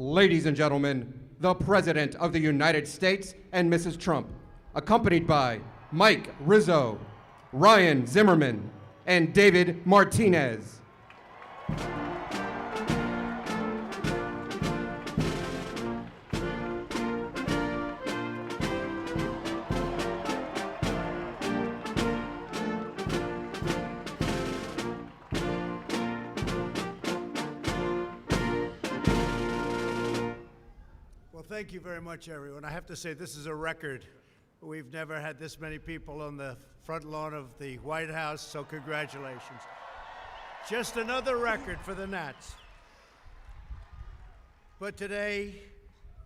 ladies and gentlemen, the President of the United States and Mrs. Trump, accompanied by Mike Rizzo, Ryan Zimmerman, and David Martinez. Thank you very much, everyone. I have to say, this is a record. We've never had this many people on the front lawn of the White House, so congratulations. Just another record for the Nats. But today,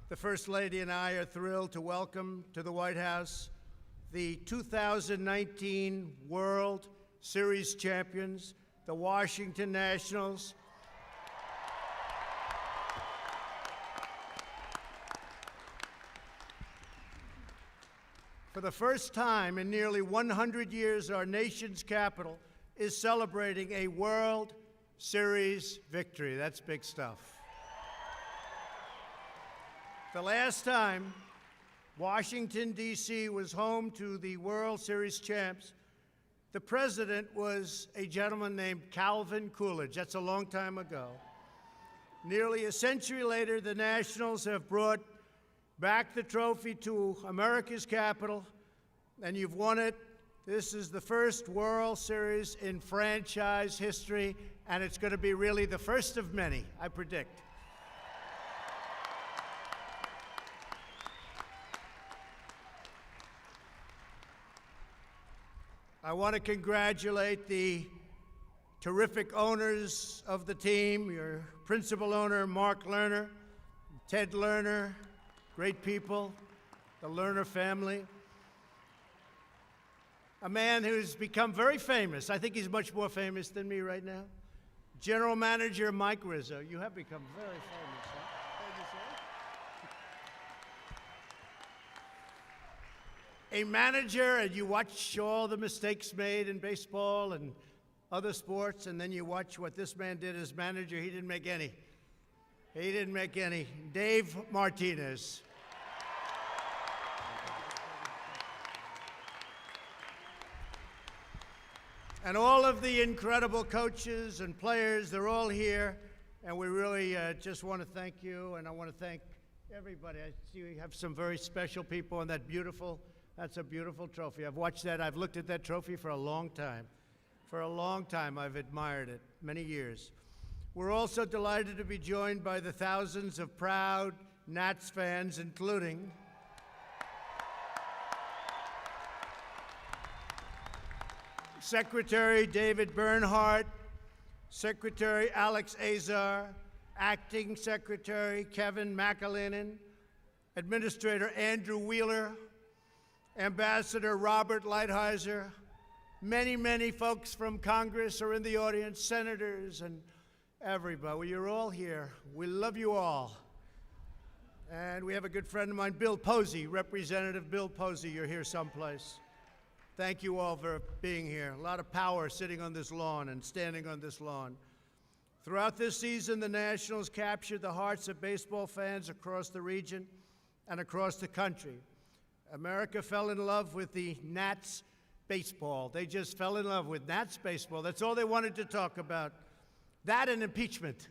the First Lady and I are thrilled to welcome to the White House the 2019 World Series champions, the Washington Nationals. For the first time in nearly 100 years, our nation's capital is celebrating a World Series victory. That's big stuff. The last time Washington, D.C. was home to the World Series champs, the president was a gentleman named Calvin Coolidge. That's a long time ago. Nearly a century later, the Nationals have brought back the trophy to America's capital, and you've won it. This is the first World Series in franchise history, and it's going to be really the first of many, I predict. I want to congratulate the terrific owners of the team, your principal owner, Mark Lerner, Ted Lerner, great people, the Lerner family. A man who's become very famous. I think he's much more famous than me right now. General Manager Mike Rizzo. You have become very famous, huh? A manager, and you watch all the mistakes made in baseball and other sports, and then you watch what this man did as manager. He didn't make any. He didn't make any. Dave Martinez. And all of the incredible coaches and players, they're all here. And we really just want to thank you, and I want to thank everybody. I see we have some very special people on that's a beautiful trophy. I've watched that, I've looked at that trophy for a long time. For a long time, I've admired it, many years. We're also delighted to be joined by the thousands of proud Nats fans, including Secretary David Bernhardt, Secretary Alex Azar, Acting Secretary Kevin McAleenan, Administrator Andrew Wheeler, Ambassador Robert Lighthizer. Many, many folks from Congress are in the audience, senators and everybody. Well, you're all here. We love you all. And we have a good friend of mine, Bill Posey, Representative Bill Posey. You're here someplace. Thank you all for being here. A lot of power sitting on this lawn and standing on this lawn. Throughout this season, the Nationals captured the hearts of baseball fans across the region and across the country. America fell in love with the Nats baseball. They just fell in love with Nats baseball. That's all they wanted to talk about. That and impeachment.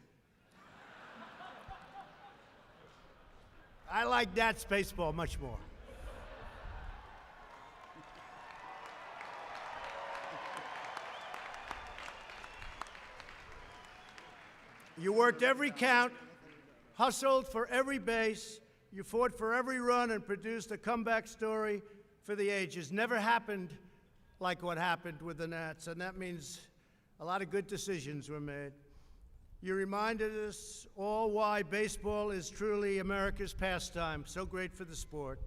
I like Nats baseball much more. You worked every count, hustled for every base, you fought for every run and produced a comeback story for the ages. Never happened like what happened with the Nats, and that means a lot of good decisions were made. You reminded us all why baseball is truly America's pastime, so great for the sport.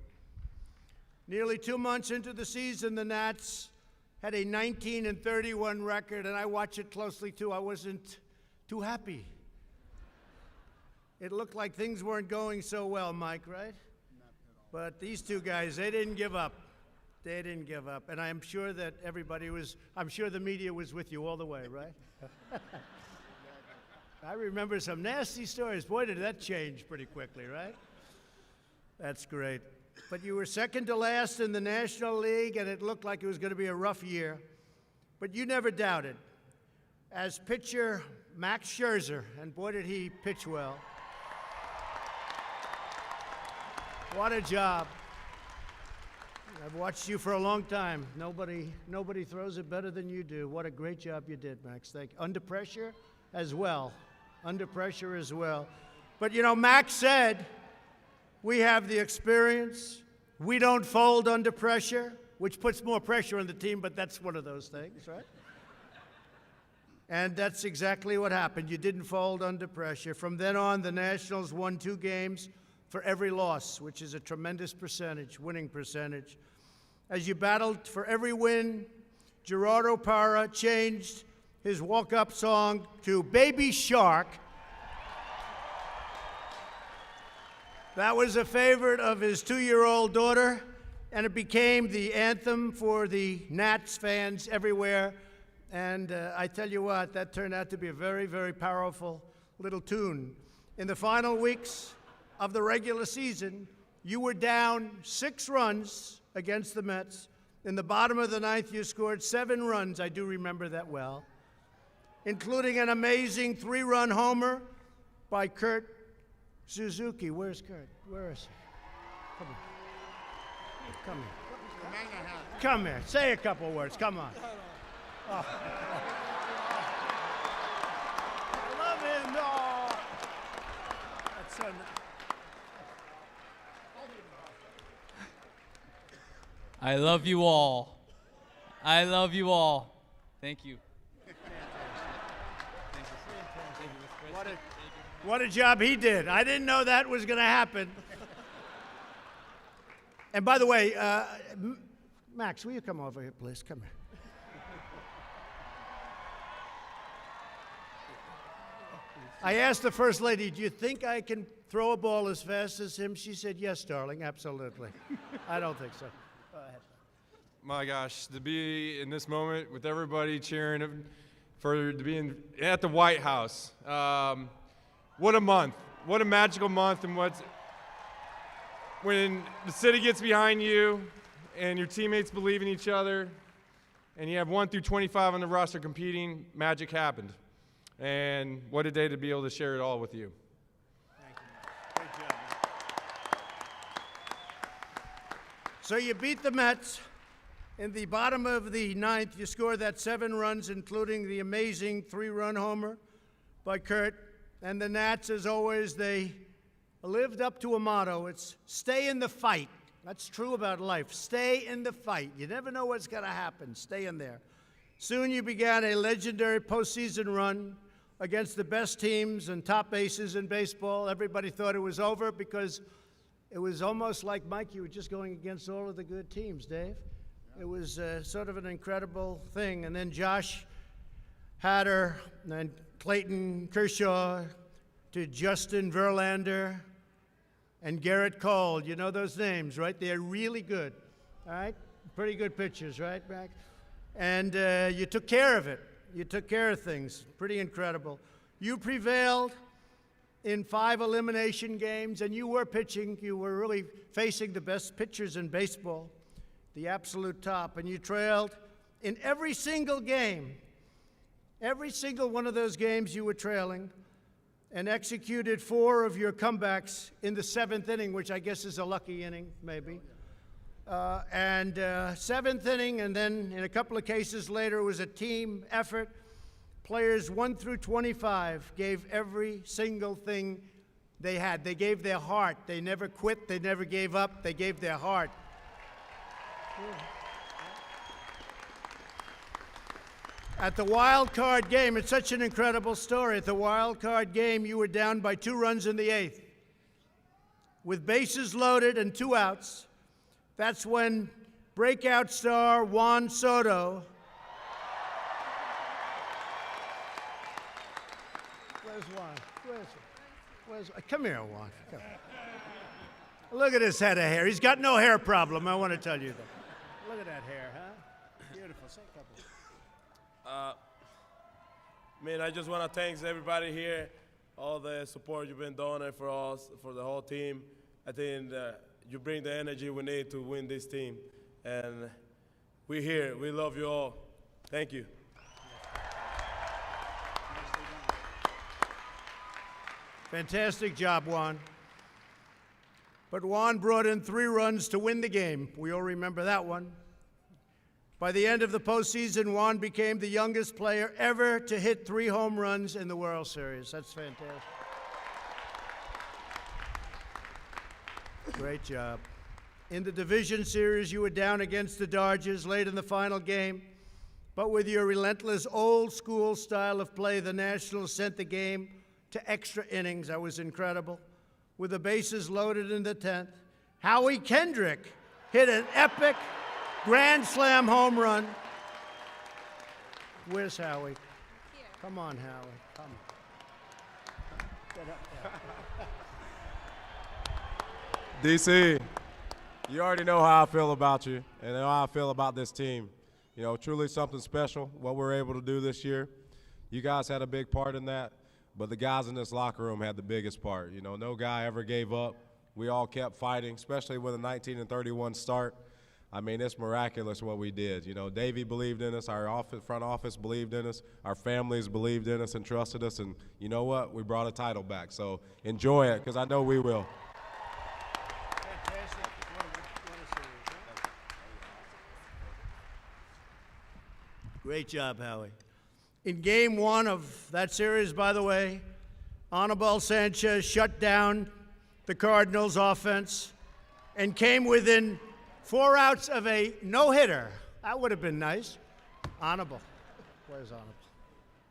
Nearly 2 months into the season, the Nats had a 19-31 record, and I watched it closely too. I wasn't too happy. It looked like things weren't going so well, Mike, right? But these two guys, they didn't give up. They didn't give up. And I'm sure that I'm sure the media was with you all the way, right? I remember some nasty stories. Boy, did that change pretty quickly, right? That's great. But you were second to last in the National League, and it looked like it was going to be a rough year. But you never doubted. As pitcher Max Scherzer, and boy, did he pitch well. What a job. I've watched you for a long time. Nobody throws it better than you do. What a great job you did, Max. Thank you. Under pressure as well. Under pressure as well. But you know, Max said, we have the experience. We don't fold under pressure, which puts more pressure on the team, but that's one of those things, right? And that's exactly what happened. You didn't fold under pressure. From then on, the Nationals won 2 games for every loss, which is a tremendous percentage, winning percentage. As you battled for every win, Gerardo Parra changed his walk-up song to Baby Shark. That was a favorite of his 2-year-old daughter, and it became the anthem for the Nats fans everywhere. And I tell you what, that turned out to be a very, very powerful little tune. In the final weeks of the regular season, you were down 6 runs against the Mets. In the bottom of the 9th, you scored 7 runs. I do remember that well, including an amazing 3-run homer by Kurt Suzuki. Where's Kurt? Where is he? Come here. Come here. Come here. Say a couple words. Come on. Oh. I love him. No. That's so nice. I love you all. I love you all. Thank you. What a job he did. I didn't know that was going to happen. And by the way, Max, will you come over here, please? Come here. I asked the First Lady, do you think I can throw a ball as fast as him? She said, yes, darling, absolutely. I don't think so. Go ahead. My gosh, to be in this moment with everybody cheering to be at the White House. What a month. What a magical month. And when the city gets behind you and your teammates believe in each other and you have 1 through 25 on the roster competing, magic happened. And what a day to be able to share it all with you. Thank you. Great job. So you beat the Mets. In the bottom of the 9th, you scored that 7 runs, including the amazing 3-run homer by Kurt. And the Nats, as always, they lived up to a motto. It's stay in the fight. That's true about life. Stay in the fight. You never know what's going to happen. Stay in there. Soon you began a legendary postseason run against the best teams and top aces in baseball. Everybody thought it was over because it was almost like, Mike, you were just going against all of the good teams, Dave. It was sort of an incredible thing. And then Josh Hader and Clayton Kershaw to Justin Verlander and Garrett Cole. You know those names, right? They're really good, all right? Pretty good pitchers, right, Mac? And you took care of it. You took care of things. Pretty incredible. You prevailed in 5 elimination games, and you were pitching. You were really facing the best pitchers in baseball, the absolute top, and you trailed in every single game. Every single one of those games you were trailing and executed 4 of your comebacks in the 7th inning, which I guess is a lucky inning, maybe. And 7th inning, and then in a couple of cases later, it was a team effort. Players 1 through 25 gave every single thing they had. They gave their heart. They never quit. They never gave up. They gave their heart. At the wild card game, it's such an incredible story. At the wild card game, you were down by 2 runs in the 8th. With bases loaded and 2 outs, that's when breakout star Juan Soto. Where's Juan? Where's come here, Juan. Come. Look at his head of hair. He's got no hair problem, I want to tell you that. Look at that hair, huh? Beautiful. Say a couple. Man, I just want to thank everybody here, all the support you've been doing for us, for the whole team. I think you bring the energy we need to win this team. And we're here. We love you all. Thank you. Fantastic job, Juan. But Juan brought in 3 runs to win the game. We all remember that one. By the end of the postseason, Juan became the youngest player ever to hit 3 home runs in the World Series. That's fantastic. Great job. In the division series, you were down against the Dodgers late in the final game. But with your relentless old-school style of play, the Nationals sent the game to extra innings. That was incredible. With the bases loaded in the 10th, Howie Kendrick hit an epic grand slam home run. Where's Howie? Here. Come on, Howie. Come. Get up there. DC, you already know how I feel about you and how I feel about this team. You know, truly something special, what we're able to do this year. You guys had a big part in that, but the guys in this locker room had the biggest part. You know, no guy ever gave up. We all kept fighting, especially with a 19-31 start. I mean, it's miraculous what we did. You know, Davey believed in us, our front office believed in us, our families believed in us and trusted us, and you know what? We brought a title back. So enjoy it, because I know we will. Fantastic. What a series, huh? Great job, Howie. In game 1 of that series, by the way, Anibal Sanchez shut down the Cardinals' offense and came within 4 outs of a no-hitter. That would have been nice. Anibal. Where's Anibal?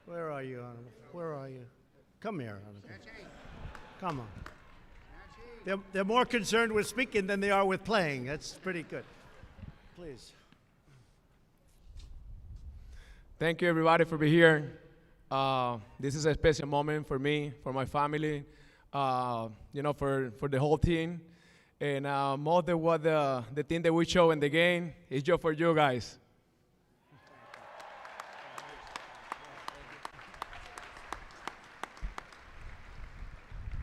Where are you, Anibal? Where are you? Come here, Anibal. Come on. They're more concerned with speaking than they are with playing. That's pretty good. Please. Thank you, everybody, for being here. This is a special moment for me, for my family, you know, for the whole team. And most of what the thing that we show in the game is just for you guys.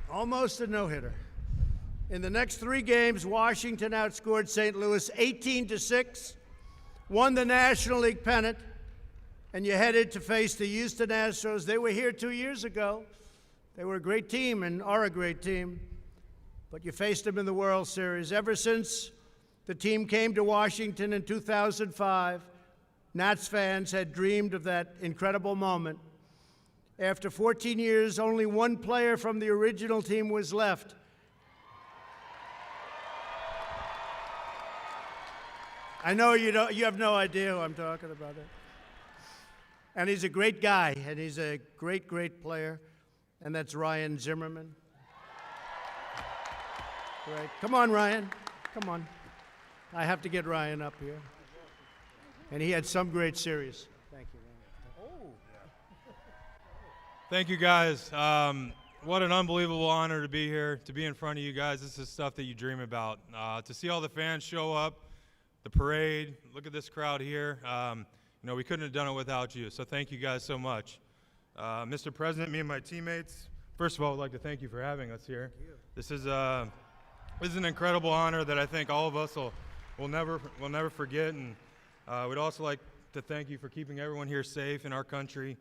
Almost a no-hitter. In the next 3 games, Washington outscored St. Louis 18-6, won the National League pennant, and you headed to face the Houston Astros. They were here 2 years ago. They were a great team and are a great team, but you faced them in the World Series. Ever since the team came to Washington in 2005, Nats fans had dreamed of that incredible moment. After 14 years, only 1 player from the original team was left. I know you have no idea who I'm talking about. And he's a great guy, and he's a great, great player, and that's Ryan Zimmerman. Great. Come on, Ryan. Come on. I have to get Ryan up here. And he had some great series. Thank you, Ryan. Oh. Thank you, guys. What an unbelievable honor to be here, to be in front of you guys. This is stuff that you dream about. To see all the fans show up, the parade, look at this crowd here. You know, we couldn't have done it without you, so thank you guys so much. Mr. President, me and my teammates, first of all, I'd like to thank you for having us here. This is an incredible honor that I think all of us will never forget, and we'd also like to thank you for keeping everyone here safe in our country.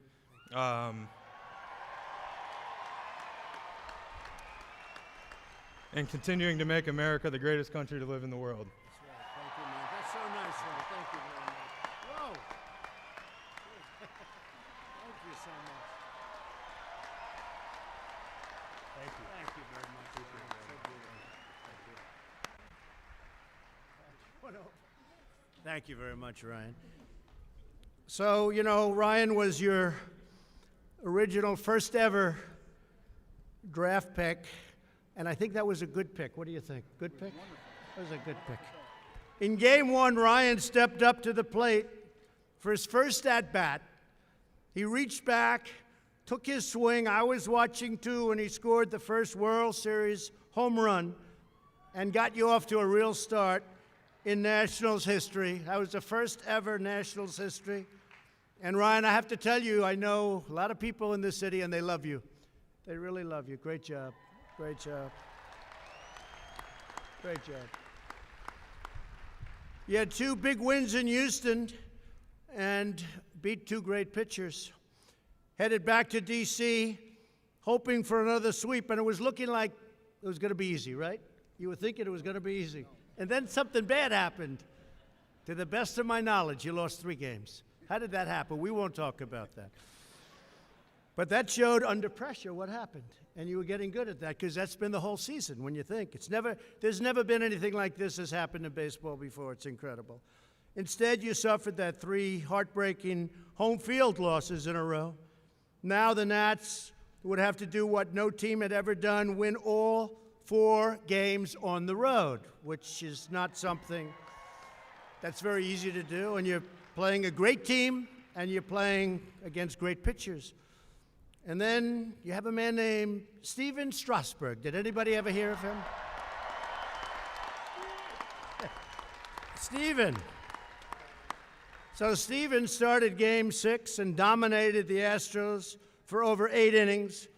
And continuing to make America the greatest country to live in the world. That's right. Thank you, man. That's so nice of you. Thank you very much. Whoa. Thank you so much. Thank you. Thank you very much. So beautiful. Thank you very much, Ryan. So, you know, Ryan was your original first ever draft pick. And I think that was a good pick. What do you think? Good pick? That was a good pick. In game 1, Ryan stepped up to the plate for his first at-bat. He reached back, took his swing. I was watching too, and he scored the first World Series home run and got you off to a real start in Nationals history. That was the first ever Nationals history. And Ryan, I have to tell you, I know a lot of people in this city, and they love you. They really love you. Great job. Great job. Great job. You had 2 big wins in Houston and beat 2 great pitchers. Headed back to D.C., hoping for another sweep, and it was looking like it was going to be easy, right? You were thinking it was going to be easy. And then something bad happened. To the best of my knowledge, you lost 3 games. How did that happen? We won't talk about that. But that showed under pressure what happened. And you were getting good at that because that's been the whole season when you think. There's never been anything like this has happened in baseball before. It's incredible. Instead, you suffered that 3 heartbreaking home field losses in a row. Now the Nats would have to do what no team had ever done, win all 4 games on the road, which is not something that's very easy to do. And you're playing a great team, and you're playing against great pitchers. And then you have a man named Stephen Strasburg. Did anybody ever hear of him? Stephen. So Stephen started Game 6 and dominated the Astros for over 8 innings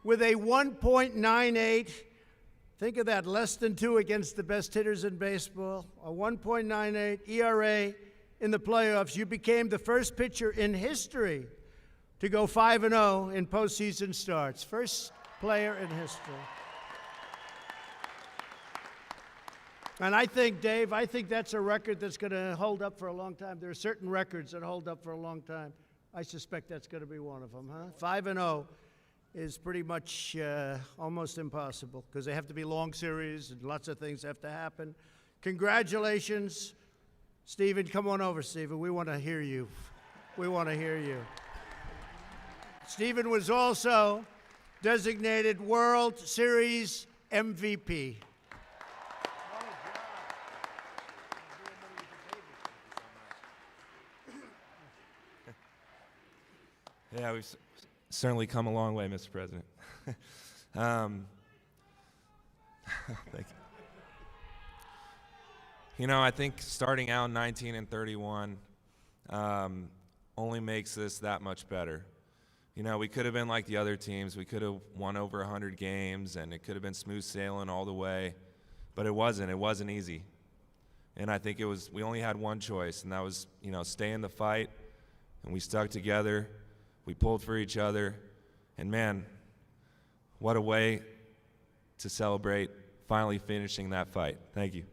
with a 1.98. Think of that, less than 2 against the best hitters in baseball. A 1.98 ERA in the playoffs. You became the first pitcher in history to go 5-0 in postseason starts. First player in history. And I think, Dave, that's a record that's going to hold up for a long time. There are certain records that hold up for a long time. I suspect that's going to be one of them, huh? 5-0 is pretty much almost impossible because they have to be long series and lots of things have to happen. Congratulations, Stephen. Come on over, Stephen. We want to hear you. We want to hear you. Stephen was also designated World Series MVP. Yeah, we've certainly come a long way, Mr. President. Thank you. You know, I think starting out 19-31 only makes this that much better. You know, we could have been like the other teams. We could have won over 100 games, and it could have been smooth sailing all the way. But it wasn't. It wasn't easy. And I think we only had one choice, and that was, you know, stay in the fight. And we stuck together. We pulled for each other. And, man, what a way to celebrate finally finishing that fight. Thank you.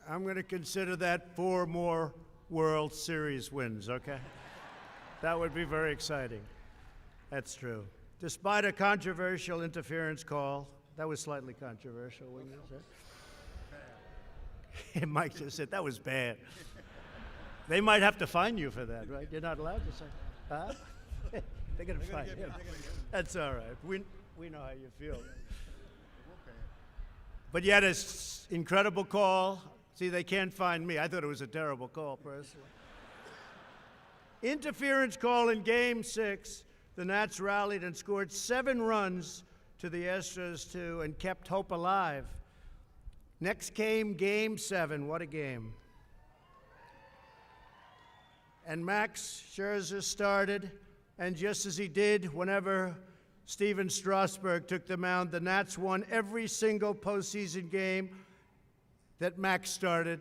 I'm going to consider that 4 more World Series wins, okay? That would be very exciting. That's true. Despite a controversial interference call, that was slightly controversial, wouldn't you say? Mike just said, that was bad. They might have to fine you for that, right? You're not allowed to say, huh? They're going to fine you. That's all right. We know how you feel. But you had an incredible call. See, they can't find me. I thought it was a terrible call, personally. Interference call in Game 6. The Nats rallied and scored 7 runs to the Astros 2 and kept hope alive. Next came Game 7. What a game. And Max Scherzer started, and just as he did whenever Stephen Strasburg took the mound, the Nats won every single postseason game that Max started.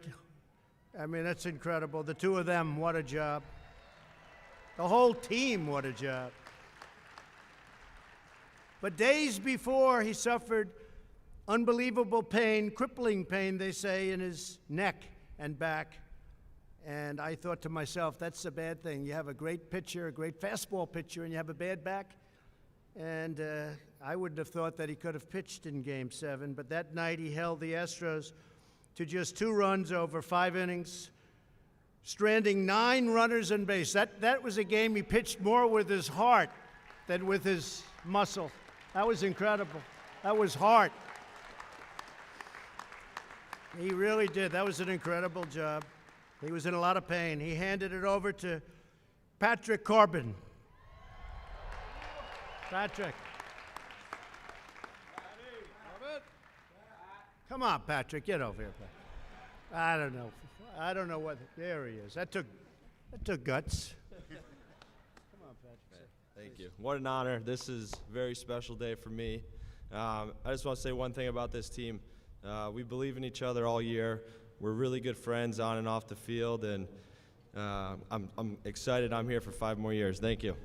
I mean, that's incredible. The 2 of them, what a job. The whole team, what a job. But days before, he suffered unbelievable pain, crippling pain, they say, in his neck and back. And I thought to myself, that's a bad thing. You have a great pitcher, a great fastball pitcher, and you have a bad back. And I wouldn't have thought that he could have pitched in Game 7, but that night he held the Astros to just 2 runs over 5 innings, stranding 9 runners on base. That was a game he pitched more with his heart than with his muscle. That was incredible. That was heart. He really did. That was an incredible job. He was in a lot of pain. He handed it over to Patrick Corbin. Patrick. Come on, Patrick, get over here. Patrick. I don't know. I don't know what. There he is. That took guts. Come on, Patrick. Thank you. What an honor. This is a very special day for me. I just want to say one thing about this team. We believe in each other all year. We're really good friends on and off the field, and I'm excited I'm here for 5 more years. Thank you.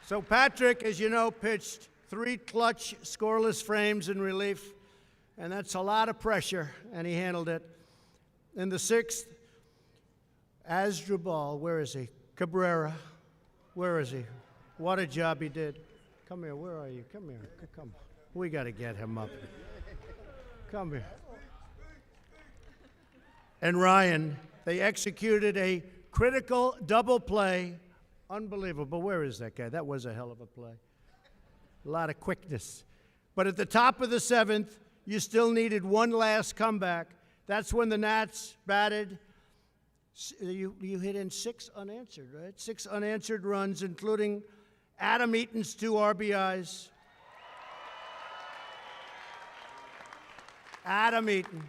So Patrick, as you know, pitched 3 clutch scoreless frames in relief, and that's a lot of pressure, and he handled it. In the 6th, Asdrubal, where is he? Cabrera, where is he? What a job he did. Come here, where are you? Come here, come. We got to get him up. Come here. And Ryan, they executed a critical double play. Unbelievable. Where is that guy? That was a hell of a play. A lot of quickness. But at the top of the 7th, you still needed one last comeback. That's when the Nats batted. You hit in 6 unanswered, right? 6 unanswered runs, including Adam Eaton's 2 RBIs. Adam Eaton.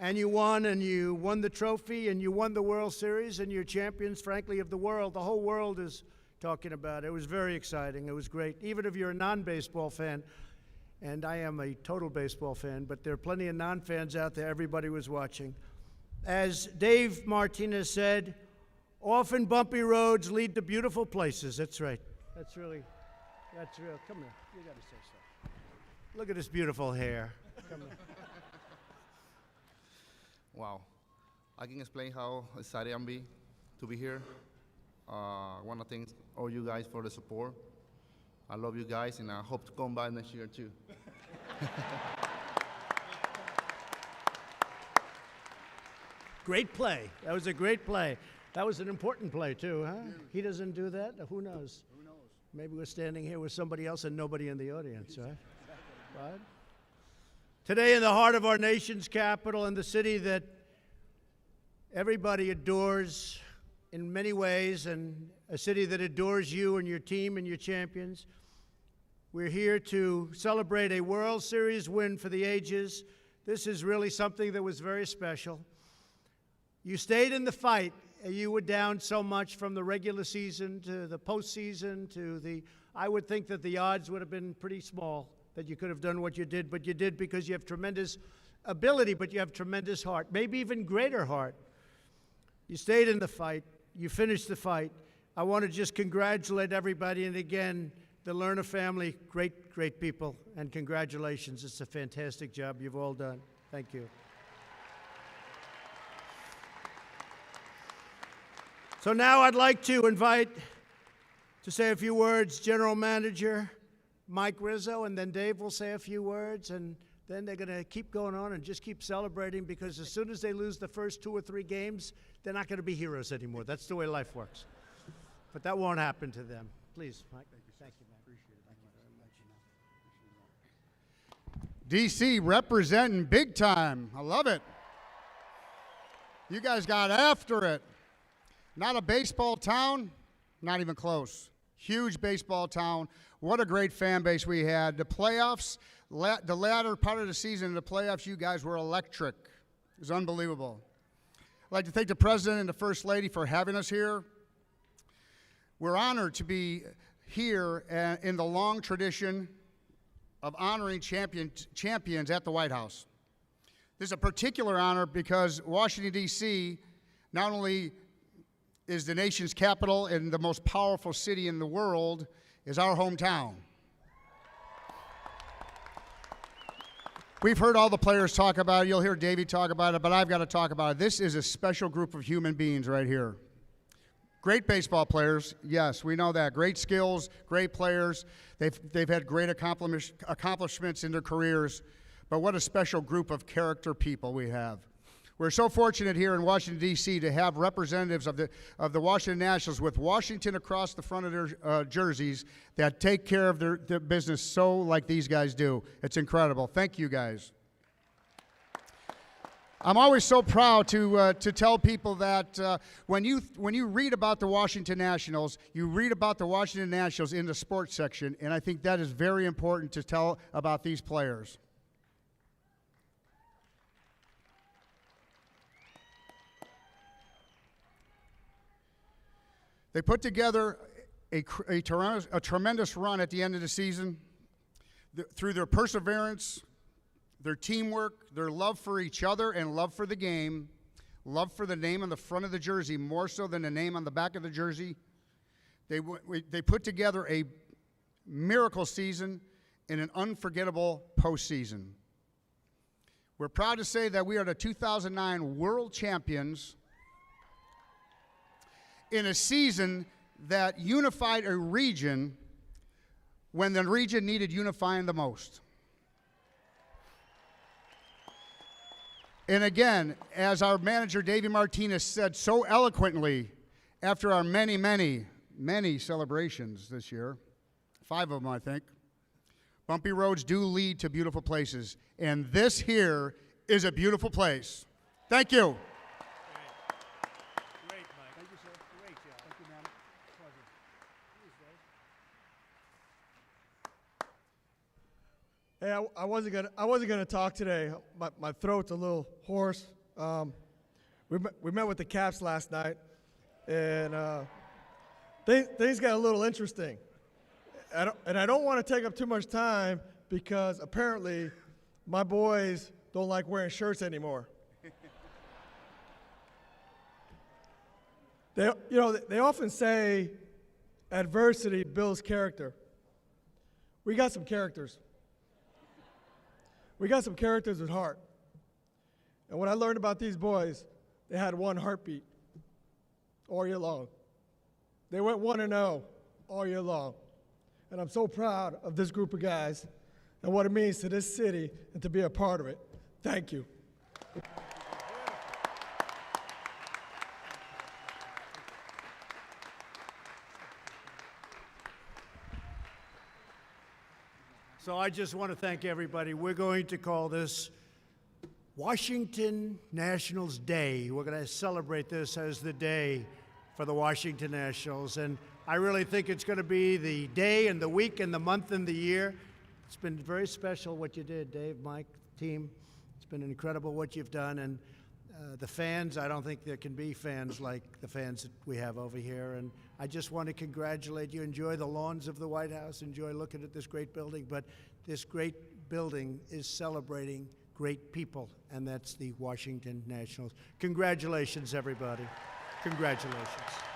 And you won the trophy, and you won the World Series, and you're champions, frankly, of the world. The whole world is talking about it. It was very exciting. It was great. Even if you're a non-baseball fan, and I am a total baseball fan, but there are plenty of non-fans out there. Everybody was watching. As Dave Martinez said, often bumpy roads lead to beautiful places. That's right. That's real. Come here. You got to say something. Look at this beautiful hair. Come here. Wow. I can explain how excited I'm to be here. I want to thank all you guys for the support. I love you guys, and I hope to come by next year too. Great play. That was a great play. That was an important play too, huh? He doesn't do that? Who knows? Who knows? Maybe we're standing here with somebody else and nobody in the audience, right? Right? Today, in the heart of our nation's capital, in the city that everybody adores in many ways, and a city that adores you and your team and your champions, we're here to celebrate a World Series win for the ages. This is really something that was very special. You stayed in the fight. You were down so much from the regular season to the postseason to the, I would think that the odds would have been pretty small that you could have done what you did, but you did because you have tremendous ability, but you have tremendous heart, maybe even greater heart. You stayed in the fight. You finished the fight. I want to just congratulate everybody, and again, the Lerner family, great, great people, and congratulations. It's a fantastic job you've all done. Thank you. So now I'd like to invite to say a few words General Manager Mike Rizzo, and then Dave will say a few words, and then they're going to keep going on and just keep celebrating, because as soon as they lose the first 2 or 3 games, they're not going to be heroes anymore. That's the way life works. But that won't happen to them. Please, Mike. Thank you, man. Appreciate it. Thank you very much. DC representing big time. I love it. You guys got after it. Not a baseball town, not even close. Huge baseball town. What a great fan base we had. The playoffs, the latter part of the season, the playoffs, you guys were electric. It was unbelievable. I'd like to thank the President and the First Lady for having us here. We're honored to be here in the long tradition of honoring champions at the White House. This is a particular honor because Washington, D.C. not only is the nation's capital and the most powerful city in the world, is our hometown. We've heard all the players talk about it. You'll hear Davey talk about it, but I've got to talk about it. This is a special group of human beings right here. Great baseball players, yes, we know that. Great skills, great players. They've had great accomplishments in their careers, but what a special group of character people we have. We're so fortunate here in Washington, D.C. to have representatives of the Washington Nationals with Washington across the front of their jerseys that take care of their business so like these guys do. It's incredible. Thank you, guys. I'm always so proud to tell people that when you read about the Washington Nationals, you read about the Washington Nationals in the sports section, and I think that is very important to tell about these players. They put together a tremendous run at the end of the season through their perseverance, their teamwork, their love for each other and love for the game, love for the name on the front of the jersey more so than the name on the back of the jersey. They put together a miracle season and an unforgettable postseason. We're proud to say that we are the 2009 World Champions in a season that unified a region when the region needed unifying the most. And again, as our manager, Davey Martinez, said so eloquently after our many, many, many celebrations this year, 5 of them, I think, bumpy roads do lead to beautiful places. And this here is a beautiful place. Thank you. Great, Mike. Thank you, sir. Great job. Thank you, man. Pleasure. Hey, I wasn't gonna talk today. My throat's a little hoarse. We met with the Caps last night, and things got a little interesting. I don't want to take up too much time because apparently my boys don't like wearing shirts anymore. They often say adversity builds character. We got some characters. We got some characters with heart. And what I learned about these boys, they had one heartbeat all year long. They went 1-0 all year long. And I'm so proud of this group of guys and what it means to this city and to be a part of it. Thank you. So I just want to thank everybody. We're going to call this Washington Nationals Day. We're going to celebrate this as the day for the Washington Nationals. And I really think it's going to be the day and the week and the month and the year. It's been very special what you did, Dave, Mike, team. It's been incredible what you've done. And the fans, I don't think there can be fans like the fans that we have over here. And I just want to congratulate you. Enjoy the lawns of the White House. Enjoy looking at this great building. But this great building is celebrating great people, and that's the Washington Nationals. Congratulations, everybody. Congratulations.